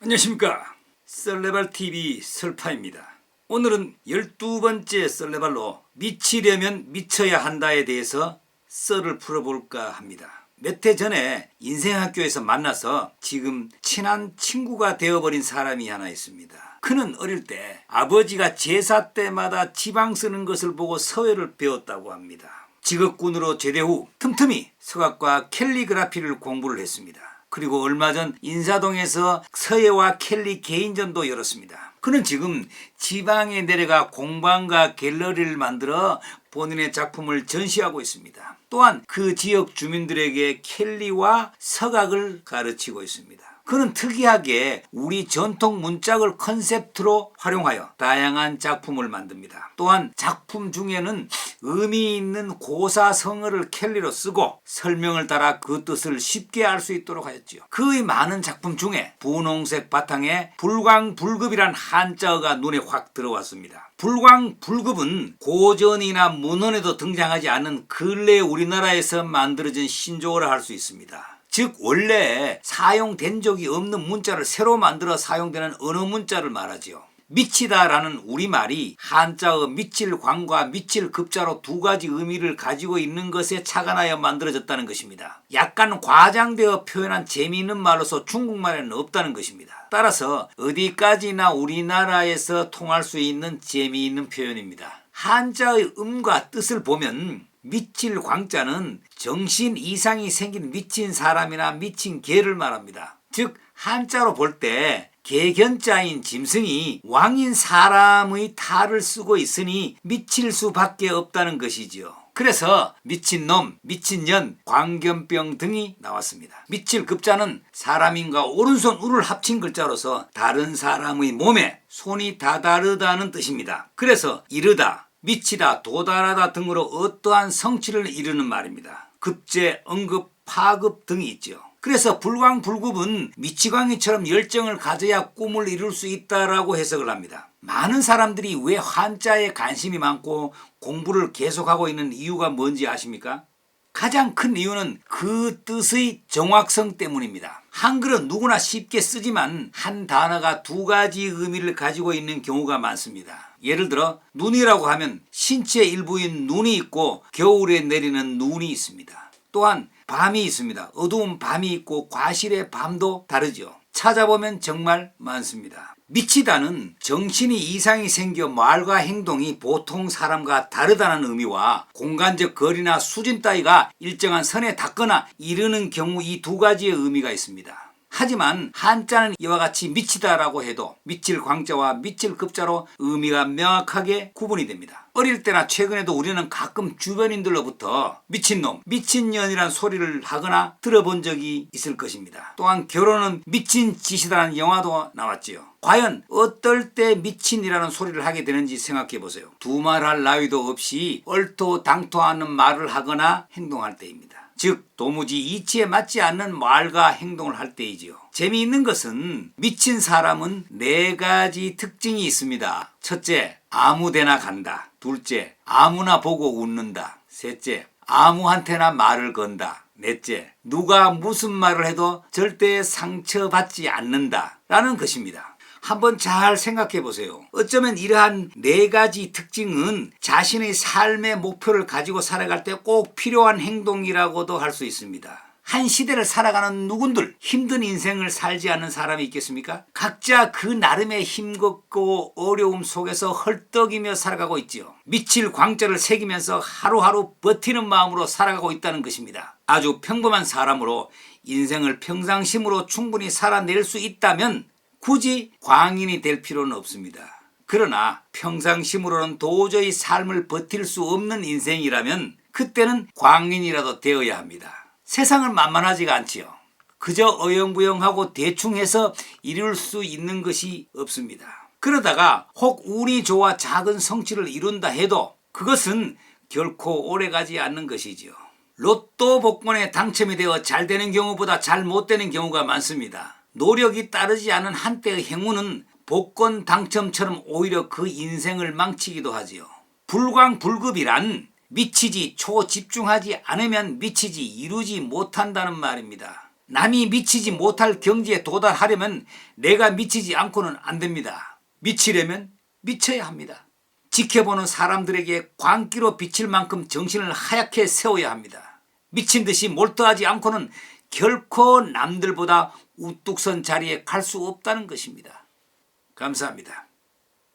안녕하십니까. 썰레발TV 설파입니다. 오늘은 12번째 썰레발로 미치려면 미쳐야 한다에 대해서 썰을 풀어볼까 합니다. 몇 해 전에 인생학교에서 만나서 지금 친한 친구가 되어버린 사람이 하나 있습니다. 그는 어릴 때 아버지가 제사 때마다 지방 쓰는 것을 보고 서예를 배웠다고 합니다. 직업군으로 제대 후 틈틈이 서각과 캘리그라피를 공부를 했습니다. 그리고 얼마 전 인사동에서 서예와 캘리 개인전도 열었습니다. 그는 지금 지방에 내려가 공방과 갤러리를 만들어 본인의 작품을 전시하고 있습니다. 또한 그 지역 주민들에게 캘리와 서각을 가르치고 있습니다. 그는 특이하게 우리 전통 문짝을 컨셉트로 활용하여 다양한 작품을 만듭니다. 또한 작품 중에는 의미 있는 고사성어를 캘리로 쓰고 설명을 따라 그 뜻을 쉽게 알 수 있도록 하였지요. 그의 많은 작품 중에 분홍색 바탕에 불광불급이란 한자어가 눈에 확 들어왔습니다. 불광불급은 고전이나 문헌에도 등장하지 않는 근래 우리나라에서 만들어진 신조어라 할 수 있습니다. 즉 원래 사용된 적이 없는 문자를 새로 만들어 사용되는 언어 문자를 말하지요. 미치다라는 우리말이 한자어 미칠광과 미칠급자로 두 가지 의미를 가지고 있는 것에 착안하여 만들어졌다는 것입니다. 약간 과장되어 표현한 재미있는 말로서 중국말에는 없다는 것입니다. 따라서 어디까지나 우리나라에서 통할 수 있는 재미있는 표현입니다. 한자의 음과 뜻을 보면 미칠 광자는 정신 이상이 생긴 미친 사람이나 미친 개를 말합니다. 즉 한자로 볼 때 개견자인 짐승이 왕인 사람의 탈을 쓰고 있으니 미칠 수밖에 없다는 것이지요. 그래서 미친놈, 미친년, 광견병 등이 나왔습니다. 미칠급자는 사람인과 오른손 우를 합친 글자로서 다른 사람의 몸에 손이 다 다르다는 뜻입니다. 그래서 이르다, 미치다, 도달하다 등으로 어떠한 성취를 이루는 말입니다. 급제, 언급, 파급 등이 있죠. 그래서 불광불급은 미치광이처럼 열정을 가져야 꿈을 이룰 수 있다라고 해석을 합니다. 많은 사람들이 왜 한자에 관심이 많고 공부를 계속하고 있는 이유가 뭔지 아십니까? 가장 큰 이유는 그 뜻의 정확성 때문입니다. 한글은 누구나 쉽게 쓰지만 한 단어가 두 가지 의미를 가지고 있는 경우가 많습니다. 예를 들어 눈이라고 하면 신체 일부인 눈이 있고 겨울에 내리는 눈이 있습니다. 또한 밤이 있습니다. 어두운 밤이 있고 과실의 밤도 다르죠. 찾아보면 정말 많습니다. 미치다는 정신이 이상이 생겨 말과 행동이 보통 사람과 다르다는 의미와 공간적 거리나 수준 따위가 일정한 선에 닿거나 이르는 경우 이 두 가지의 의미가 있습니다. 하지만 한자는 이와 같이 미치다라고 해도 미칠 광자와 미칠 급자로 의미가 명확하게 구분이 됩니다. 어릴 때나 최근에도 우리는 가끔 주변인들로부터 미친놈, 미친년이란 소리를 하거나 들어본 적이 있을 것입니다. 또한 결혼은 미친 짓이라는 영화도 나왔지요. 과연 어떨 때 미친이라는 소리를 하게 되는지 생각해 보세요. 두말할 나위도 없이 얼토당토하는 말을 하거나 행동할 때입니다. 즉 도무지 이치에 맞지 않는 말과 행동을 할 때이지요. 재미있는 것은 미친 사람은 네 가지 특징이 있습니다. 첫째, 아무데나 간다. 둘째, 아무나 보고 웃는다. 셋째, 아무한테나 말을 건다. 넷째, 누가 무슨 말을 해도 절대 상처받지 않는다 라는 것입니다. 한번 잘 생각해 보세요. 어쩌면 이러한 네 가지 특징은 자신의 삶의 목표를 가지고 살아갈 때 꼭 필요한 행동이라고도 할 수 있습니다. 한 시대를 살아가는 누군들 힘든 인생을 살지 않는 사람이 있겠습니까? 각자 그 나름의 힘겹고 어려움 속에서 헐떡이며 살아가고 있지요. 미칠 광자를 새기면서 하루하루 버티는 마음으로 살아가고 있다는 것입니다. 아주 평범한 사람으로 인생을 평상심으로 충분히 살아낼 수 있다면 굳이 광인이 될 필요는 없습니다. 그러나 평상심으로는 도저히 삶을 버틸 수 없는 인생이라면 그때는 광인이라도 되어야 합니다. 세상은 만만하지가 않지요. 그저 어영부영하고 대충 해서 이룰 수 있는 것이 없습니다. 그러다가 혹 운이 좋아 작은 성취를 이룬다 해도 그것은 결코 오래가지 않는 것이지요. 로또 복권에 당첨이 되어 잘 되는 경우보다 잘 못 되는 경우가 많습니다. 노력이 따르지 않은 한때의 행운은 복권 당첨처럼 오히려 그 인생을 망치기도 하지요. 불광불급이란 미치지 초집중하지 않으면 미치지 이루지 못한다는 말입니다. 남이 미치지 못할 경지에 도달하려면 내가 미치지 않고는 안 됩니다. 미치려면 미쳐야 합니다. 지켜보는 사람들에게 광기로 비칠 만큼 정신을 하얗게 세워야 합니다. 미친 듯이 몰두하지 않고는 결코 남들보다 우뚝 선 자리에 갈 수 없다는 것입니다. 감사합니다.